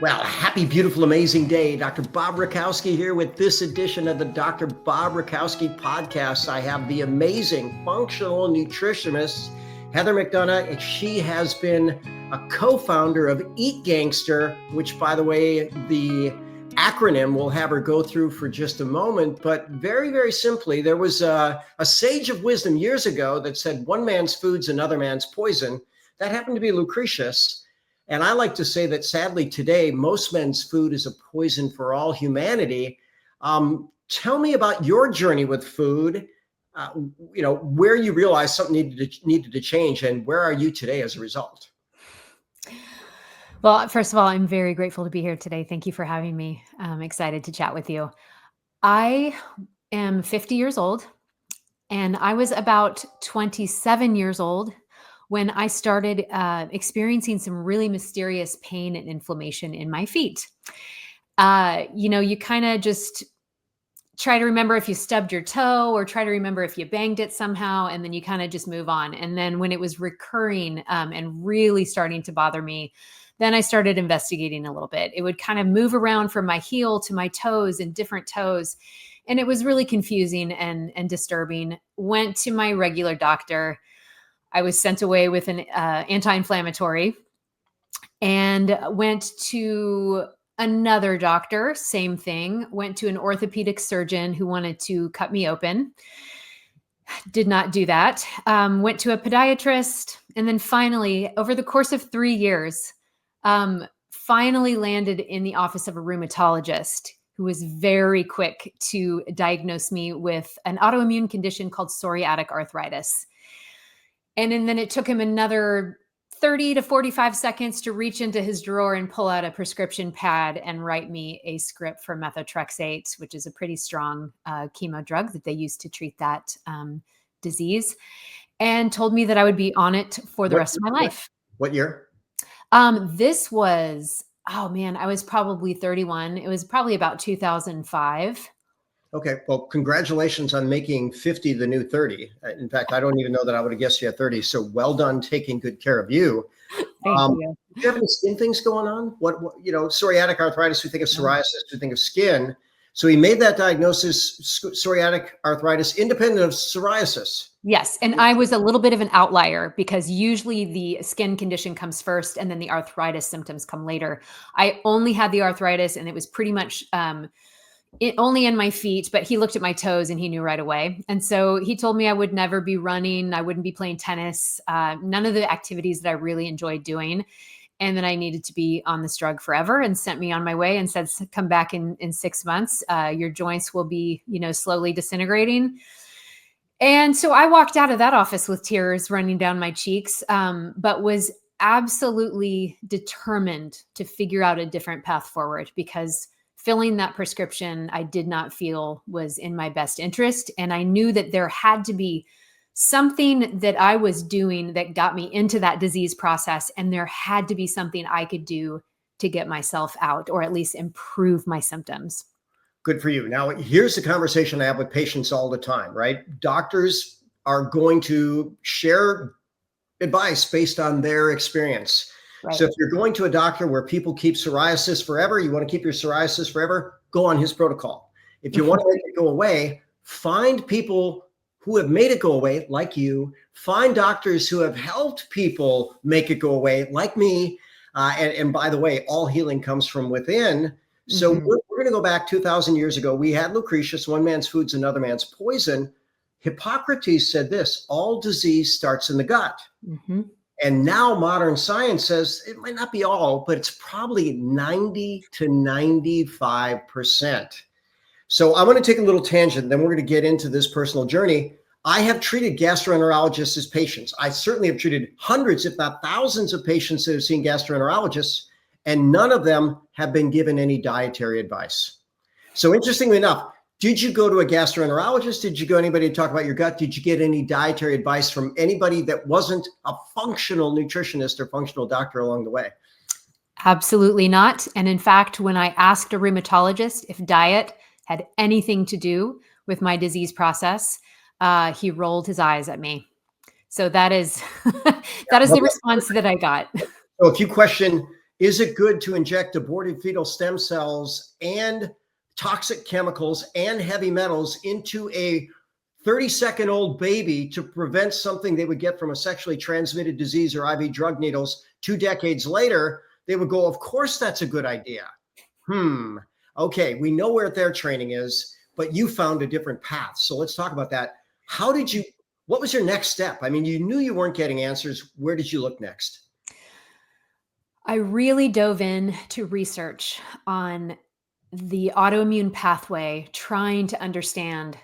Well, happy, beautiful, amazing day. Dr. Bob Rakowski here with this edition of the Dr. Bob Rakowski podcast. I have the amazing functional nutritionist, Heather McDonough, and she has been a co-founder of Eat Gangster, which, by the way, the acronym we'll have her go through for just a moment. But very, very simply, there was a sage of wisdom years ago that said, one man's food's another man's poison. That happened to be Lucretius. And I like to say that sadly today, most men's food is a poison for all humanity. Tell me about your journey with food, where you realized something needed to change, and where are you today as a result? Well, first of all, I'm very grateful to be here today. Thank you for having me. I'm excited to chat with you. I am 50 years old, and I was about 27 years old when I started experiencing some really mysterious pain and inflammation in my feet. You kind of just try to remember if you stubbed your toe or try to remember if you banged it somehow, and then you kind of just move on. And then when it was recurring and really starting to bother me, then I started investigating a little bit. It would kind of move around from my heel to my toes and different toes. And it was really confusing and disturbing. Went to my regular doctor. I was sent away with an anti-inflammatory and went to another doctor, same thing. Went to an orthopedic surgeon who wanted to cut me open. Did not do that. Went to a podiatrist. And then finally, over the course of 3 years, finally landed in the office of a rheumatologist who was very quick to diagnose me with an autoimmune condition called psoriatic arthritis. And then it took him another 30 to 45 seconds to reach into his drawer and pull out a prescription pad and write me a script for methotrexate, which is a pretty strong chemo drug that they use to treat that disease, and told me that I would be on it for the rest of my life. What year? This was, I was probably 31. It was probably about 2005. Okay. Well, congratulations on making 50 the new 30. In fact, I don't even know that I would have guessed you at 30. So well done taking good care of you. Thank you. Do you have any skin things going on? What psoriatic arthritis, we think of psoriasis, we think of skin. So he made that diagnosis, psoriatic arthritis, independent of psoriasis. Yes. And I was a little bit of an outlier because usually the skin condition comes first and then the arthritis symptoms come later. I only had the arthritis and it was pretty much only in my feet, but he looked at my toes and he knew right away. And so he told me I would never be running. I wouldn't be playing tennis, none of the activities that I really enjoyed doing. And then I needed to be on this drug forever, and sent me on my way and said, come back in 6 months. Your joints will be, slowly disintegrating. And so I walked out of that office with tears running down my cheeks, but was absolutely determined to figure out a different path forward, because filling that prescription, I did not feel was in my best interest. And I knew that there had to be something that I was doing that got me into that disease process. And there had to be something I could do to get myself out, or at least improve my symptoms. Good for you. Now, here's the conversation I have with patients all the time, right? Doctors are going to share advice based on their experience. Right. So if you're going to a doctor where people keep psoriasis forever, you want to keep your psoriasis forever, go on his protocol. If you want to make it go away, find people who have made it go away, like you. Find doctors who have helped people make it go away, like me. And by the way, all healing comes from within. So we're going to go back 2,000 years ago. We had Lucretius, one man's food's another man's poison. Hippocrates said this: all disease starts in the gut. Mm-hmm. And now modern science says it might not be all, but it's probably 90 to 95%. So I want to take a little tangent, then we're going to get into this personal journey. I have treated gastroenterologists as patients. I certainly have treated hundreds, if not thousands, of patients that have seen gastroenterologists, and none of them have been given any dietary advice. So interestingly enough, did you go to a gastroenterologist? Did you go to anybody to talk about your gut? Did you get any dietary advice from anybody that wasn't a functional nutritionist or functional doctor along the way? Absolutely not. And in fact, when I asked a rheumatologist if diet had anything to do with my disease process, he rolled his eyes at me. So that is the response that I got. So if you question Is it good to inject aborted fetal stem cells and toxic chemicals and heavy metals into a 30-second-old baby to prevent something they would get from a sexually transmitted disease or IV drug needles 2 decades later? They would go, of course, that's a good idea. Okay, we know where their training is, but you found a different path. So let's talk about that. What was your next step? I mean, you knew you weren't getting answers. Where did you look next? I really dove in to research on the autoimmune pathway, trying to understand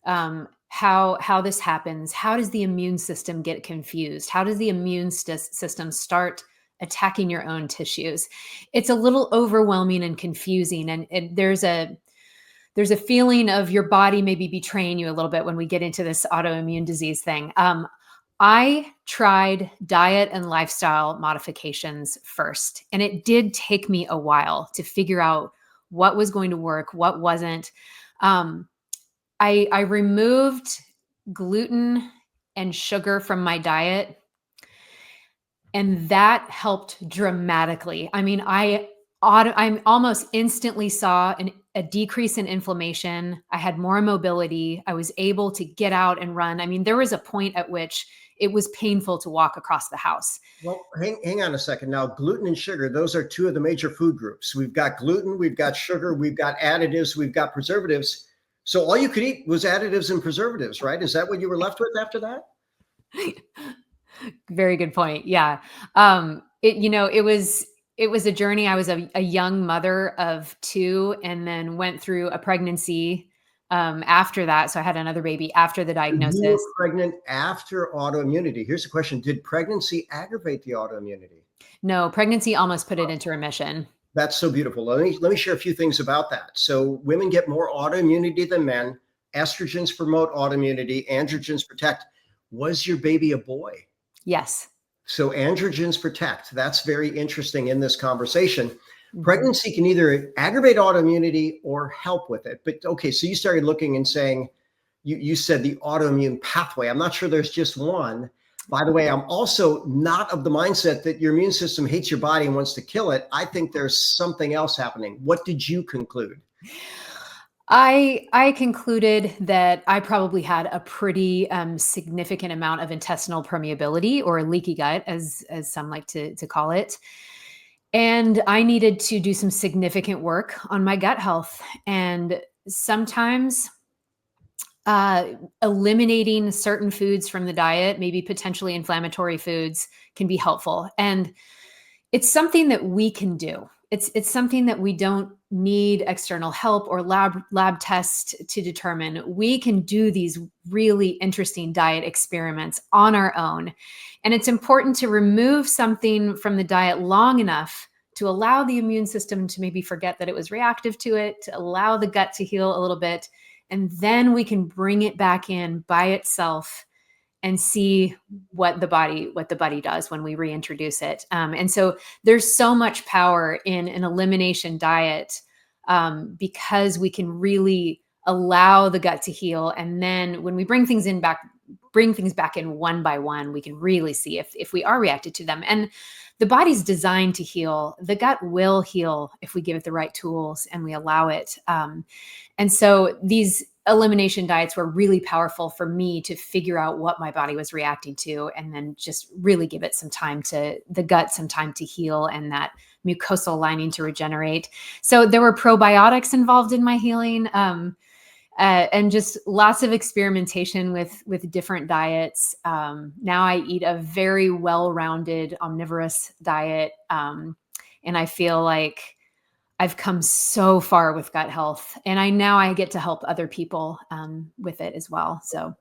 how this happens. How does the immune system get confused? How does the immune system start attacking your own tissues? It's a little overwhelming and confusing, and there's a feeling of your body maybe betraying you a little bit when we get into this autoimmune disease thing. I tried diet and lifestyle modifications first, and it did take me a while to figure out what was going to work, what wasn't. I removed gluten and sugar from my diet, and that helped dramatically. I mean, I almost instantly saw a decrease in inflammation. I had more mobility. I was able to get out and run. I mean, there was a point at which it was painful to walk across the house. Well, hang on a second. Now, gluten and sugar, those are two of the major food groups. We've got gluten, we've got sugar, we've got additives, we've got preservatives. So all you could eat was additives and preservatives, right? Is that what you were left with after that? Very good point. Yeah. It was a journey. I was a young mother of 2 and then went through a pregnancy after that. So I had another baby after the diagnosis. You were pregnant after autoimmunity. Here's the question. Did pregnancy aggravate the autoimmunity? No, pregnancy almost put it into remission. That's so beautiful. Let me share a few things about that. So women get more autoimmunity than men. Estrogens promote autoimmunity. Androgens protect. Was your baby a boy? Yes. So androgens protect. That's very interesting in this conversation. Pregnancy can either aggravate autoimmunity or help with it. But okay, so you started looking and saying, you said the autoimmune pathway. I'm not sure there's just one. By the way, I'm also not of the mindset that your immune system hates your body and wants to kill it. I think there's something else happening. What did you conclude? I concluded that I probably had a pretty significant amount of intestinal permeability, or leaky gut, as some like to call it. And I needed to do some significant work on my gut health. And sometimes eliminating certain foods from the diet, maybe potentially inflammatory foods, can be helpful. And it's something that we can do. It's something that we don't need external help or lab tests to determine. We can do these really interesting diet experiments on our own. And it's important to remove something from the diet long enough to allow the immune system to maybe forget that it was reactive to it, to allow the gut to heal a little bit. And then we can bring it back in by itself and see what the body does when we reintroduce it. And so there's so much power in an elimination diet because we can really allow the gut to heal. And then when we bring things back in one by one, we can really see if we are reacted to them. And the body's designed to heal. The gut will heal if we give it the right tools and we allow it. And so these elimination diets were really powerful for me to figure out what my body was reacting to, and then just really give it some time to heal, and that mucosal lining to regenerate. So there were probiotics involved in my healing, and just lots of experimentation with different diets. Now I eat a very well-rounded omnivorous diet, and I feel like I've come so far with gut health, and I get to help other people with it as well. So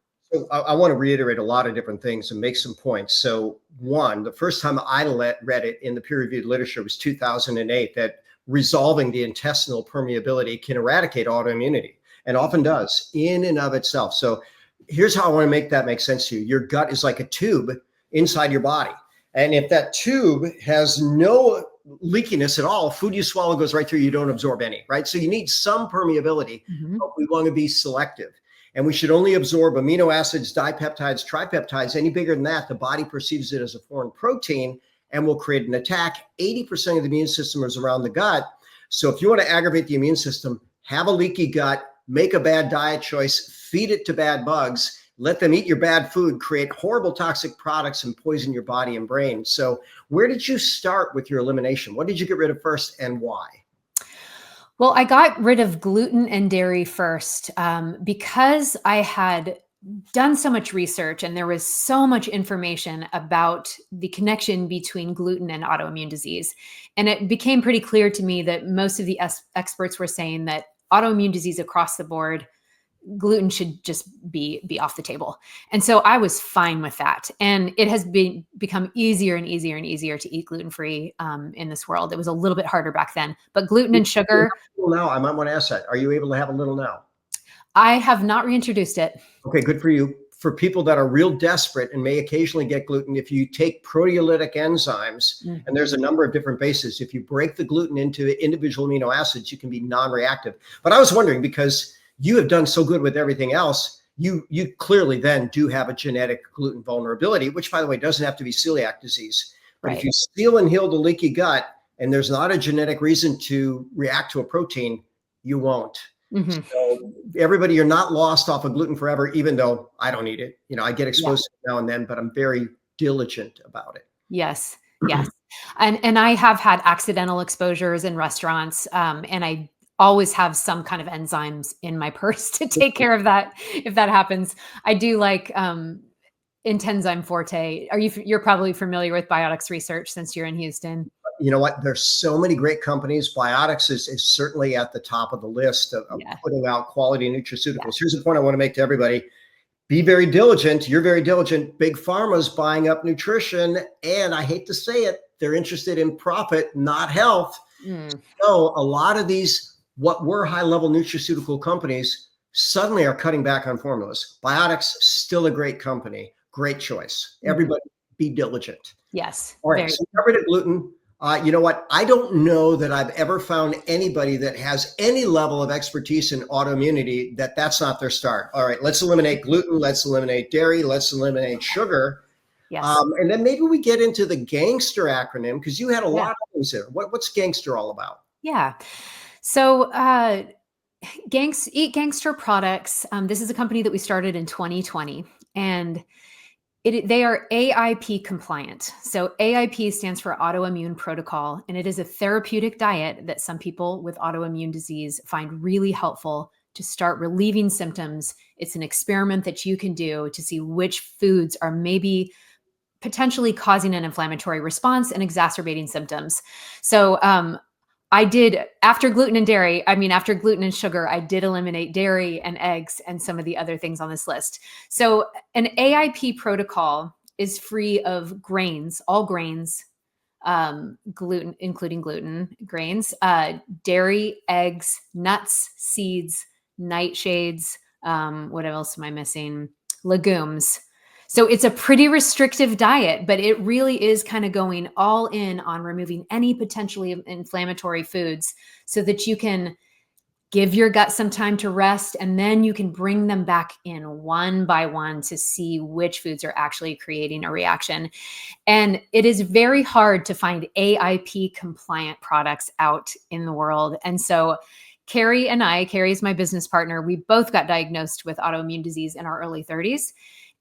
I want to reiterate a lot of different things and make some points. So one, the first time I read it in the peer-reviewed literature was 2008, that resolving the intestinal permeability can eradicate autoimmunity, and often does in and of itself. So here's how I want to make that make sense to you. Your gut is like a tube inside your body. And if that tube has no leakiness at all, food you swallow goes right through, you don't absorb any, right? So you need some permeability, but we want to be selective. And we should only absorb amino acids, dipeptides, tripeptides. Any bigger than that, the body perceives it as a foreign protein and will create an attack. 80% of the immune system is around the gut. So if you want to aggravate the immune system, have a leaky gut, make a bad diet choice, feed it to bad bugs, let them eat your bad food, create horrible toxic products and poison your body and brain. So where did you start with your elimination? What did you get rid of first and why? Well, I got rid of gluten and dairy first because I had done so much research and there was so much information about the connection between gluten and autoimmune disease. And it became pretty clear to me that most of the experts were saying that autoimmune disease across the board, gluten should just be off the table. And so I was fine with that. And it has become easier and easier and easier to eat gluten-free in this world. It was a little bit harder back then, but gluten and sugar. Now, I might want to ask that. Are you able to have a little now? I have not reintroduced it. Okay, good for you. For people that are real desperate and may occasionally get gluten, if you take proteolytic enzymes, and there's a number of different bases, if you break the gluten into individual amino acids, you can be non-reactive. But I was wondering, because you have done so good with everything else, you clearly then do have a genetic gluten vulnerability, which, by the way, doesn't have to be celiac disease. But if you seal and heal the leaky gut and there's not a genetic reason to react to a protein, you won't. So everybody, you're not lost off of gluten forever, even though I don't eat it. I get exposed to it now and then, but I'm very diligent about it. Yes. Yes. And I have had accidental exposures in restaurants. And I always have some kind of enzymes in my purse to take care of that if that happens. I do like Intenzyme Forte. You're probably familiar with Biotics Research since you're in Houston. You know what? There's so many great companies. Biotics is certainly at the top of the list of putting out quality nutraceuticals. Here's the point I want to make to everybody. Be very diligent. You're very diligent. Big Pharma's buying up nutrition. And I hate to say it, they're interested in profit, not health. So a lot of these, what were high-level nutraceutical companies, suddenly are cutting back on formulas. Biotics, still a great company. Great choice. Everybody be diligent. Yes. All right. So get rid of gluten. You know what? I don't know that I've ever found anybody that has any level of expertise in autoimmunity that's not their start. All right, let's eliminate gluten. Let's eliminate dairy. Let's eliminate sugar. Yes. And then maybe we get into the Gangster acronym, because you had a lot of things there. What's Gangster all about? Yeah. So Eat Gangster products. This is a company that we started in 2020, and they are AIP compliant. So AIP stands for autoimmune protocol, and it is a therapeutic diet that some people with autoimmune disease find really helpful to start relieving symptoms. It's an experiment that you can do to see which foods are maybe potentially causing an inflammatory response and exacerbating symptoms. So I did, after gluten and sugar, I did eliminate dairy and eggs and some of the other things on this list. So an AIP protocol is free of grains, all grains, gluten, including gluten, grains, dairy, eggs, nuts, seeds, nightshades. What else am I missing? Legumes. So it's a pretty restrictive diet, but it really is kind of going all in on removing any potentially inflammatory foods so that you can give your gut some time to rest, and then you can bring them back in one by one to see which foods are actually creating a reaction. And it is very hard to find AIP compliant products out in the world. And so Carrie is my business partner. We both got diagnosed with autoimmune disease in our early 30s.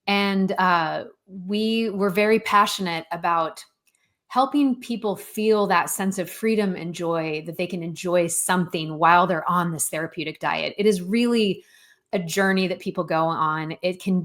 And we were very passionate about helping people feel that sense of freedom and joy, that they can enjoy something while they're on this therapeutic diet. It is really a journey that people go on. It can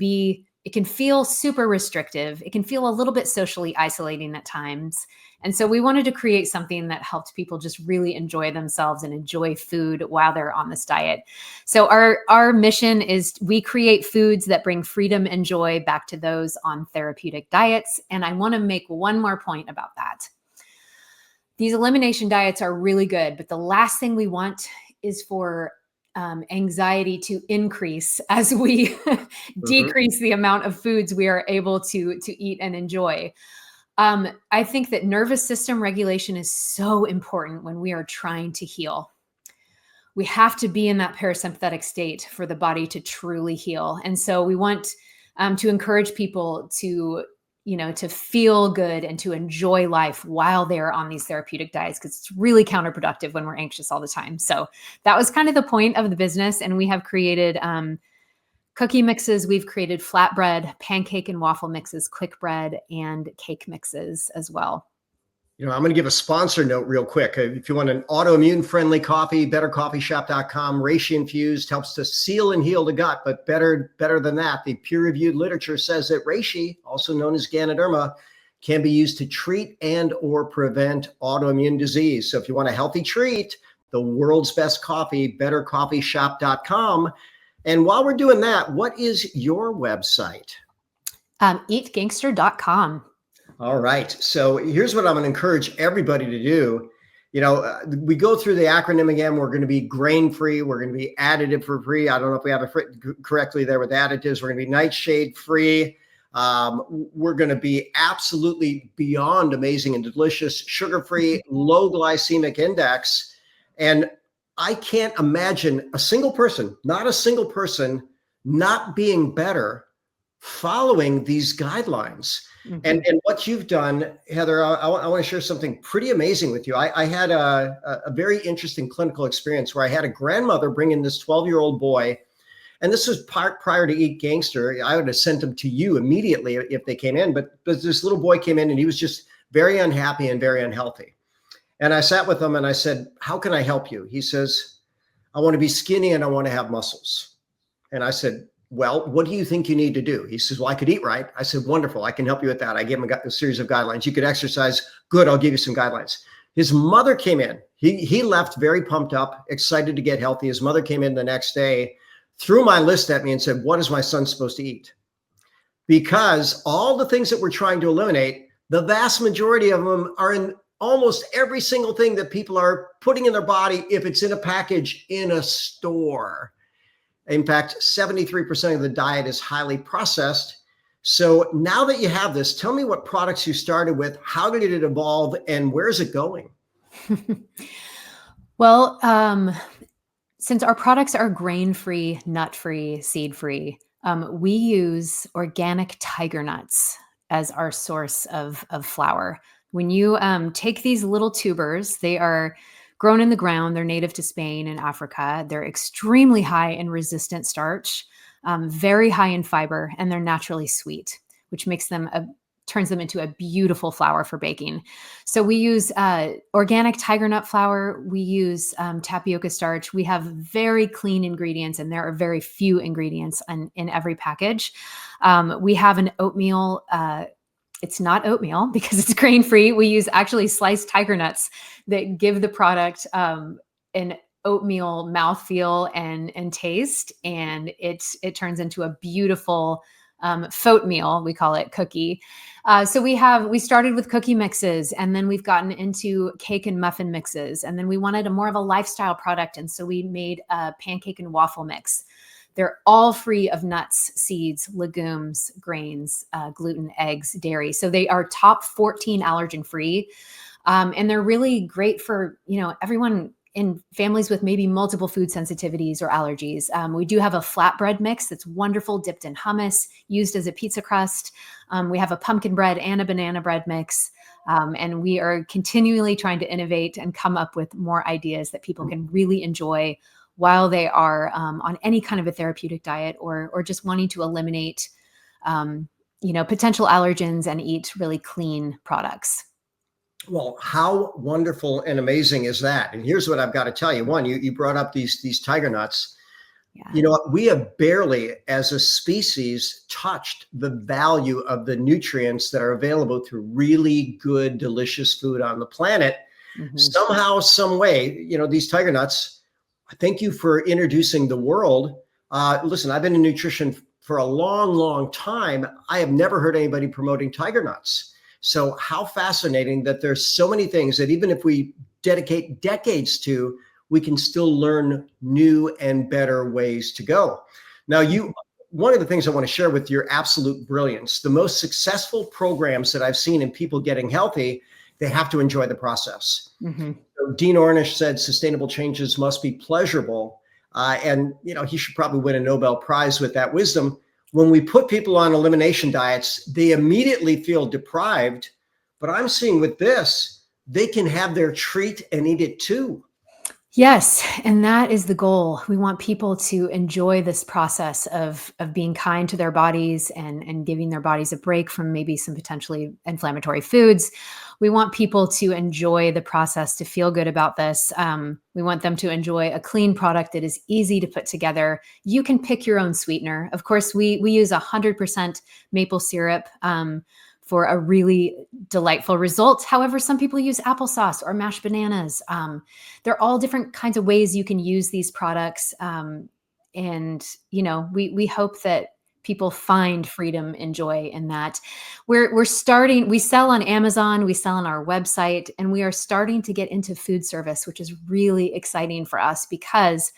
feel super restrictive. It can feel a little bit socially isolating at times. And so we wanted to create something that helped people just really enjoy themselves and enjoy food while they're on this diet. So our mission is we create foods that bring freedom and joy back to those on therapeutic diets. And I want to make one more point about that. These elimination diets are really good, but the last thing we want is for anxiety to increase as we decrease the amount of foods we are able to eat and enjoy. I think that nervous system regulation is so important when we are trying to heal. We have to be in that parasympathetic state for the body to truly heal. And so we want to encourage people to, to feel good and to enjoy life while they're on these therapeutic diets, because it's really counterproductive when we're anxious all the time. So that was kind of the point of the business. And we have created cookie mixes. We've created flatbread, pancake and waffle mixes, quick bread, and cake mixes as well. I'm going to give a sponsor note real quick. If you want an autoimmune friendly coffee, bettercoffeeshop.com, reishi infused, helps to seal and heal the gut. But better than that, the peer reviewed literature says that reishi, also known as Ganoderma, can be used to treat and or prevent autoimmune disease. So if you want a healthy treat, the world's best coffee, bettercoffeeshop.com. And while we're doing that, what is your website? Eatgangster.com. All right. So here's what I'm going to encourage everybody to do. We go through the acronym again. We're going to be grain-free. We're going to be additive free. I don't know if we have it correctly there with additives. We're going to be nightshade free. We're going to be absolutely beyond amazing and delicious, sugar-free, low glycemic index. And I can't imagine a single person, not being better following these guidelines. Mm-hmm. And what you've done, Heather, I want to share something pretty amazing with you. I had a very interesting clinical experience where I had a grandmother bring in this 12-year-old boy, and this was prior to Eat Gangster. I would have sent them to you immediately if they came in, but this little boy came in and he was just very unhappy and very unhealthy. And I sat with him and I said, "How can I help you?" He says, "I want to be skinny and I want to have muscles." And I said, "Well, what do you think you need to do?" He says, "Well, I could eat right." I said, "Wonderful. I can help you with that." I gave him a series of guidelines. "You could exercise." "Good. I'll give you some guidelines." His mother came in. He left very pumped up, excited to get healthy. His mother came in the next day, threw my list at me and said, "What is my son supposed to eat?" Because all the things that we're trying to eliminate, the vast majority of them are in almost every single thing that people are putting in their body if it's in a package in a store. In fact, 73% of the diet is highly processed. So now that you have this, tell me what products you started with, how did it evolve, and where is it going? Well, since our products are grain-free, nut-free, seed-free, we use organic tiger nuts as our source of flour. When you take these little tubers, they are grown in the ground. They're native to Spain and Africa. They're extremely high in resistant starch, very high in fiber, and they're naturally sweet, which turns them into a beautiful flour for baking. So we use organic tiger nut flour. We use tapioca starch. We have very clean ingredients, and there are very few ingredients in every package. We have an oatmeal. It's not oatmeal because it's grain-free. We use actually sliced tiger nuts that give the product an oatmeal mouthfeel and taste, and it turns into a beautiful foatmeal, we call it, cookie. So we started with cookie mixes, and then we've gotten into cake and muffin mixes, and then we wanted more of a lifestyle product, and so we made a pancake and waffle mix. They're all free of nuts, seeds, legumes, grains, gluten, eggs, dairy. So they are top 14 allergen free. And they're really great for, everyone in families with maybe multiple food sensitivities or allergies. We do have a flatbread mix that's wonderful, dipped in hummus, used as a pizza crust. We have a pumpkin bread and a banana bread mix. And we are continually trying to innovate and come up with more ideas that people can really enjoy while they are on any kind of a therapeutic diet or just wanting to eliminate, potential allergens and eat really clean products. Well, how wonderful and amazing is that? And here's what I've got to tell you. One, you brought up these tiger nuts. Yeah. You know what? We have barely, as a species, touched the value of the nutrients that are available through really good, delicious food on the planet. Mm-hmm. Somehow, some way, these tiger nuts. Thank you for introducing the world. Listen, I've been in nutrition for a long, long time. I have never heard anybody promoting tiger nuts. So how fascinating that there's so many things that even if we dedicate decades to, we can still learn new and better ways to go. Now, one of the things I want to share with your absolute brilliance, the most successful programs that I've seen in people getting healthy, they have to enjoy the process. Mm-hmm. So Dean Ornish said sustainable changes must be pleasurable. And he should probably win a Nobel Prize with that wisdom. when we put people on elimination diets, they immediately feel deprived. But I'm seeing with this, they can have their treat and eat it too. Yes, and that is the goal. We want people to enjoy this process of being kind to their bodies and giving their bodies a break from maybe some potentially inflammatory foods. We want people to enjoy the process, to feel good about this. We want them to enjoy a clean product that is easy to put together. You can pick your own sweetener. Of course, we use 100% maple syrup. For a really delightful result. However, some people use applesauce or mashed bananas. There are all different kinds of ways you can use these products. And, we hope that people find freedom and joy in that. We sell on Amazon, we sell on our website, and we are starting to get into food service, which is really exciting for us because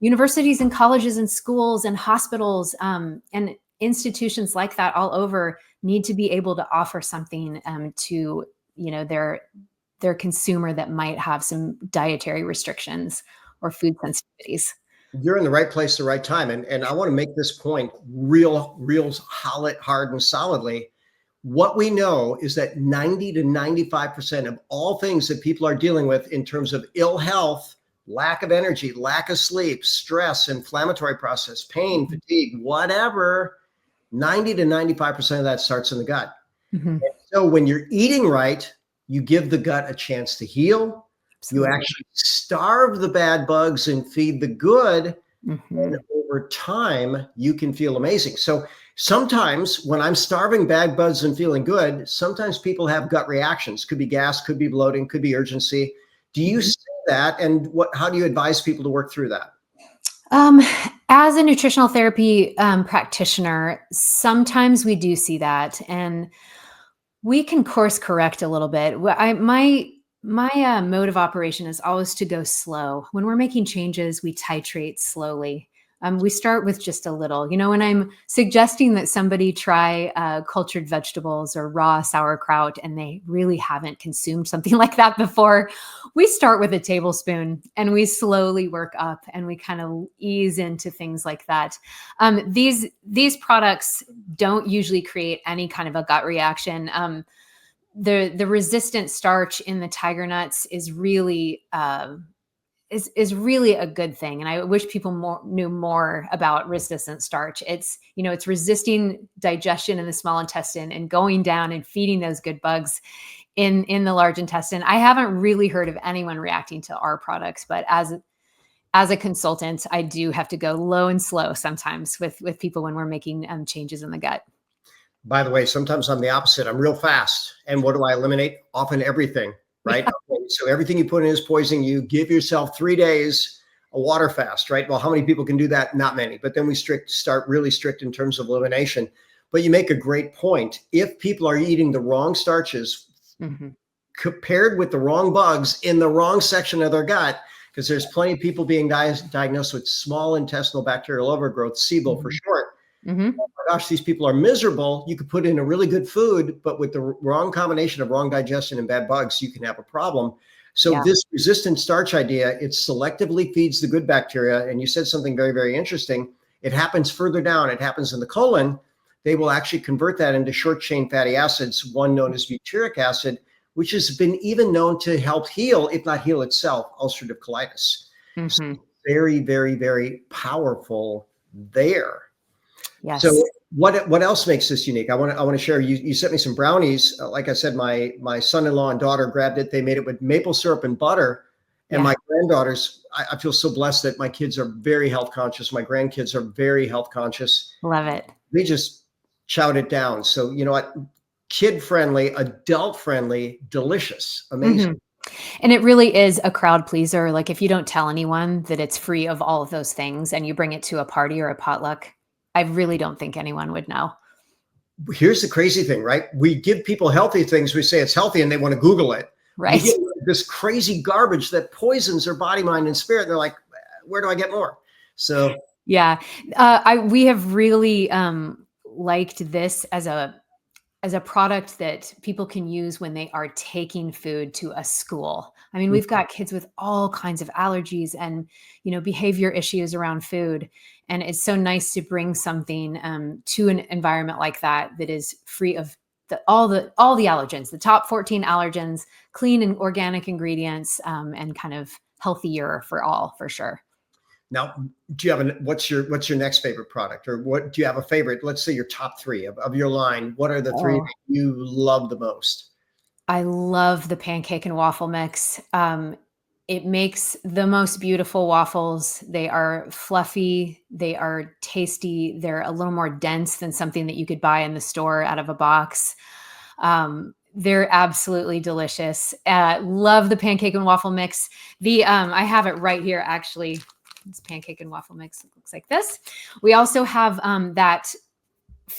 universities and colleges and schools and hospitals and institutions like that all over need to be able to offer something to their consumer that might have some dietary restrictions or food sensitivities. You're in the right place at the right time. And I want to make this point real hard and solidly. What we know is that 90 to 95% of all things that people are dealing with in terms of ill health, lack of energy, lack of sleep, stress, inflammatory process, pain, fatigue, whatever, 90 to 95% of that starts in the gut. Mm-hmm. So when you're eating right, you give the gut a chance to heal. Absolutely. You actually starve the bad bugs and feed the good. Mm-hmm. And over time, you can feel amazing. So sometimes when I'm starving bad bugs and feeling good, sometimes people have gut reactions. Could be gas, could be bloating, could be urgency. Do you see that? And how do you advise people to work through that? As a nutritional therapy practitioner, sometimes we do see that, and we can course correct a little bit. My mode of operation is always to go slow. When we're making changes, we titrate slowly. We start with just a little. When I'm suggesting that somebody try cultured vegetables or raw sauerkraut and they really haven't consumed something like that before, we start with a tablespoon and we slowly work up and we kind of ease into things like that. These products don't usually create any kind of a gut reaction. The resistant starch in the tiger nuts is really is really a good thing. And I wish people knew more about resistant starch. It's resisting digestion in the small intestine and going down and feeding those good bugs in the large intestine. I haven't really heard of anyone reacting to our products, but as a consultant, I do have to go low and slow sometimes with people when we're making changes in the gut. By the way, sometimes I'm the opposite. I'm real fast. And what do I eliminate? Often everything. Right? Yeah. So everything you put in is poisoning you. Give yourself 3 days a water fast, right? Well, how many people can do that? Not many. But then we start really strict in terms of elimination. But you make a great point. If people are eating the wrong starches compared with the wrong bugs in the wrong section of their gut, because there's plenty of people being diagnosed with small intestinal bacterial overgrowth, SIBO for short. Mm-hmm. Oh my gosh, these people are miserable. You could put in a really good food, but with the wrong combination of wrong digestion and bad bugs, you can have a problem. So this resistant starch idea, it selectively feeds the good bacteria. And you said something very, very interesting. It happens further down. It happens in the colon. They will actually convert that into short chain fatty acids, one known as butyric acid, which has been even known to help heal, if not heal itself, ulcerative colitis. Mm-hmm. So very, very, very powerful there. Yes. So what else makes this unique? I want to share. You sent me some brownies. Like I said, my son-in-law and daughter grabbed it. They made it with maple syrup and butter. And my granddaughters, I feel so blessed that my kids are very health conscious. My grandkids are very health conscious. Love it. They just chowed it down. So you know what? Kid friendly, adult friendly, delicious, amazing. Mm-hmm. And it really is a crowd pleaser. Like if you don't tell anyone that it's free of all of those things and you bring it to a party or a potluck, I really don't think anyone would know. Here's the crazy thing, right? We give people healthy things. We say it's healthy and they want to Google it. Right. We get this crazy garbage that poisons their body, mind, and spirit. And they're like, where do I get more? So yeah, we have really liked this as a as a product that people can use when they are taking food to a school. I mean, Mm. we've got kids with all kinds of allergies and, behavior issues around food. And it's so nice to bring something to an environment like that is free of all the allergens, the top 14 allergens, clean and organic ingredients, and kind of healthier for all, for sure. Now, do you have what's your next favorite product, or what do you have a favorite? Let's say your top three of your line. What are the three Oh, that you love the most? I love the pancake and waffle mix. It makes the most beautiful waffles. They are fluffy. They are tasty. They're a little more dense than something that you could buy in the store out of a box. They're absolutely delicious. Love the pancake and waffle mix. I have it right here, actually. This pancake and waffle mix looks like this. We also have that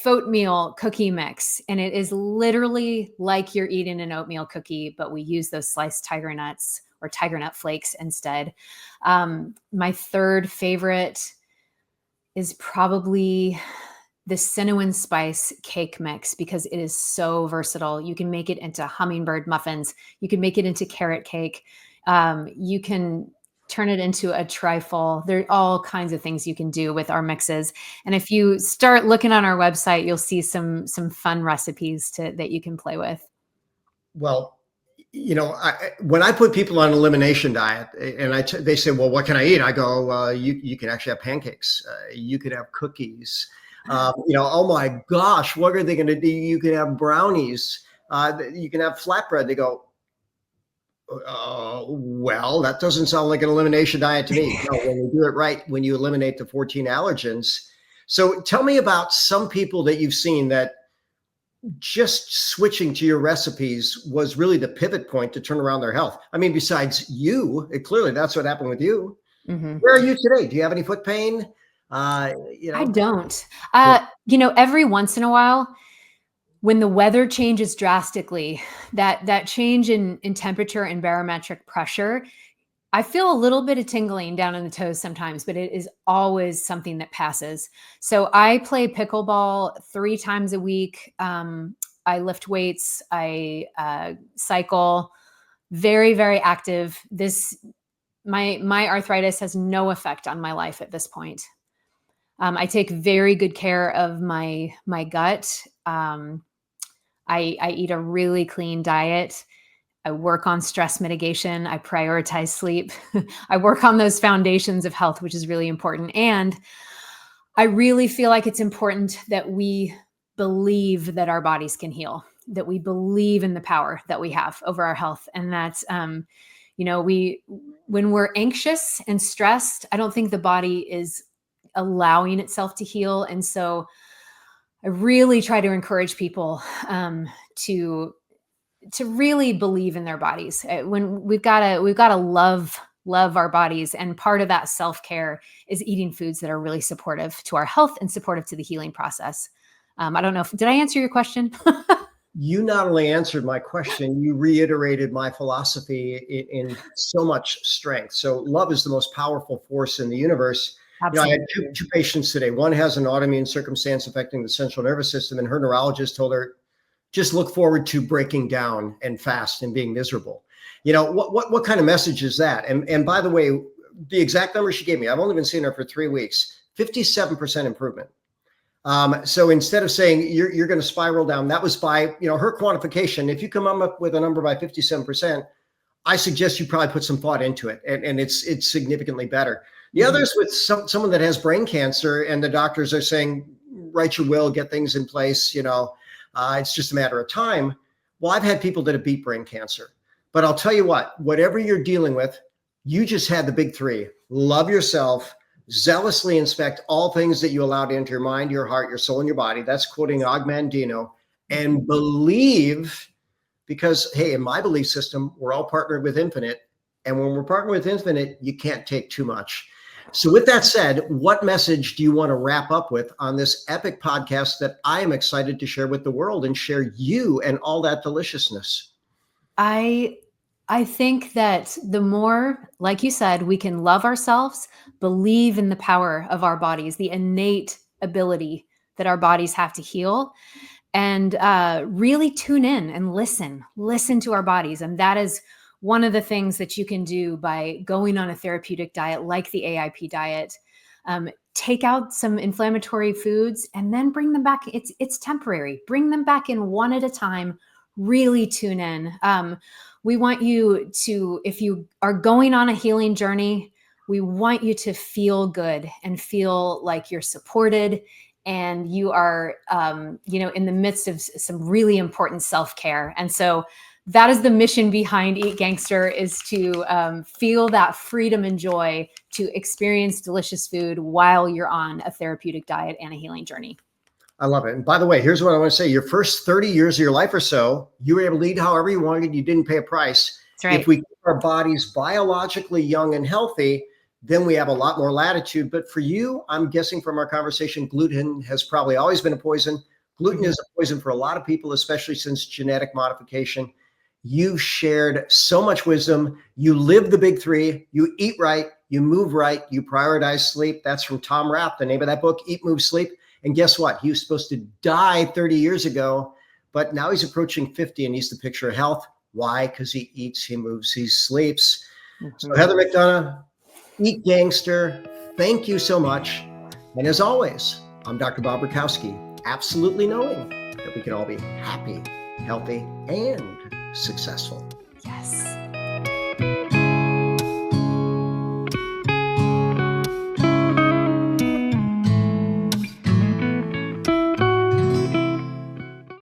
oatmeal cookie mix, and it is literally like you're eating an oatmeal cookie, but we use those sliced tiger nuts or tiger nut flakes instead. My third favorite is probably the cinnamon spice cake mix, because it is so versatile. You can make it into hummingbird muffins. You can make it into carrot cake. You can turn it into a trifle. There are all kinds of things you can do with our mixes. And if you start looking on our website, you'll see some fun recipes that you can play with. Well, when I put people on elimination diet, and they say, well, what can I eat? I go, you can actually have pancakes. You could have cookies. Oh my gosh, what are they going to do? You can have brownies. You can have flatbread. They go, well, that doesn't sound like an elimination diet to me. No, when you do it right, when you eliminate the 14 allergens. So tell me about some people that you've seen that just switching to your recipes was really the pivot point to turn around their health. I mean, besides you, clearly that's what happened with you. Mm-hmm. Where are you today? Do you have any foot pain? I don't. Every once in a while, when the weather changes drastically, that change in temperature and barometric pressure, I feel a little bit of tingling down in the toes sometimes, but it is always something that passes. So I play pickleball 3 times a week. I lift weights. I cycle. Very, very active. My arthritis has no effect on my life at this point. I take very good care of my gut. I eat a really clean diet. I work on stress mitigation. I prioritize sleep. I work on those foundations of health, which is really important. And I really feel like it's important that we believe that our bodies can heal, that we believe in the power that we have over our health. And that's, when we're anxious and stressed, I don't think the body is allowing itself to heal. And so I really try to encourage people to really believe in their bodies. When we've got to love our bodies, and part of that self-care is eating foods that are really supportive to our health and supportive to the healing process. I don't know did I answer your question? You not only answered my question, you reiterated my philosophy in so much strength. So love is the most powerful force in the universe. I had two patients today. One has an autoimmune circumstance affecting the central nervous system, and her neurologist told her, just look forward to breaking down and fast and being miserable. What kind of message is that? And by the way, the exact number she gave me, I've only been seeing her for 3 weeks, 57% improvement. So instead of saying you're going to spiral down, that was by, her quantification. If you come up with a number by 57%, I suggest you probably put some thought into it, and it's significantly better. The others with someone that has brain cancer, and the doctors are saying, write your will, get things in place, it's just a matter of time. Well, I've had people that have beat brain cancer, but I'll tell you what, whatever you're dealing with, you just had the big 3. Love yourself, zealously inspect all things that you allowed into your mind, your heart, your soul, and your body. That's quoting Ogmandino. And believe, because, hey, in my belief system, we're all partnered with infinite. And when we're partnered with infinite, you can't take too much. So with that said, what message do you want to wrap up with on this epic podcast that I am excited to share with the world and share you and all that deliciousness? I think that the more, like you said, we can love ourselves, believe in the power of our bodies, the innate ability that our bodies have to heal, and really tune in and listen to our bodies. And that is one of the things that you can do by going on a therapeutic diet like the AIP diet. Take out some inflammatory foods and then bring them back. It's temporary. Bring them back in one at a time. Really tune in. We want you to, if you are going on a healing journey, we want you to feel good and feel like you're supported and you are, in the midst of some really important self-care. And so that is the mission behind Eat Gangster, is to feel that freedom and joy to experience delicious food while you're on a therapeutic diet and a healing journey. I love it. And by the way, here's what I want to say. Your first 30 years of your life or so, you were able to eat however you wanted. You didn't pay a price. That's right. If we keep our bodies biologically young and healthy, then we have a lot more latitude. But for you, I'm guessing from our conversation, gluten has probably always been a poison. Gluten is a poison for a lot of people, especially since genetic modification. You've shared so much wisdom. You live the big three. You eat right. You move right. You prioritize sleep. That's from Tom Rath, the name of that book, Eat, Move, Sleep. And guess what? He was supposed to die 30 years ago, but now he's approaching 50 and he's the picture of health. Why? Because he eats, he moves, he sleeps. So Heather McDonough, Eat Gangster, thank you so much. And as always, I'm Dr. Bob Rakowski, absolutely knowing that we can all be happy, healthy, and successful.